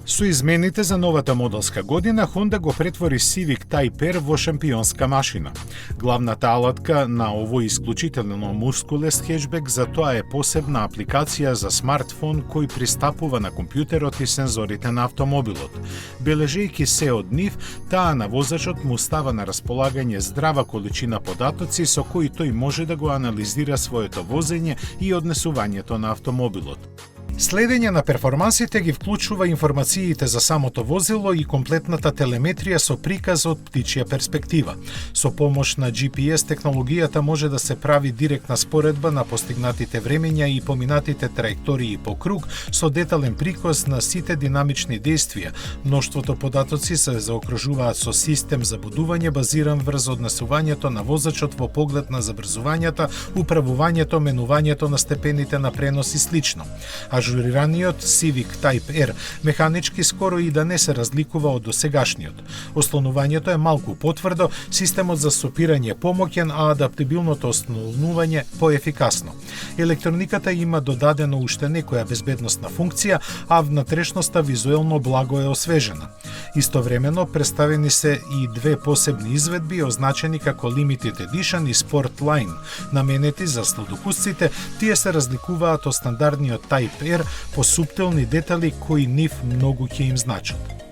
Со измените за новата моделска година, Honda го претвори Civic Type R во шампионска машина. Главната алатка на овој исклучително мускулест хеджбек за тоа е посебна апликација за смартфон кој пристапува на компјутерот и сензорите на автомобилот. Бележејќи се од нив, таа на возачот му става на располагање здрава количина податоци со кои тој може да го анализира своето возење и однесувањето на автомобилот. Следење на перформансите ги вклучува информациите за самото возило и комплетната телеметрија со приказ од птичја перспектива. Со помош на GPS технологијата може да се прави директна споредба на постигнатите времења и поминатите траектории по круг со детален приказ на сите динамични дејствија. Мноштвото податоци се заокружуваат со систем за будување базиран врз однесувањето на возачот во поглед на забрзувањата, управувањето, менувањето на степените на пренос и слично. Ажурираниот Civic Type R механички скоро и да не се разликува од досегашниот. Ослонувањето е малку потврдо, системот за стопирање помоќен, а адаптибилното ослонување поефикасно. Електрониката има додадено уште некоја безбедносна функција, а внатрешноста визуелно благо е освежена. Истовремено представени се и две посебни изведби означени како Limited Edition и Sport Line, наменети за сладокусците. Тие се разликуваат од стандардниот Type R по суптилни детали кои нив многу ќе им значат.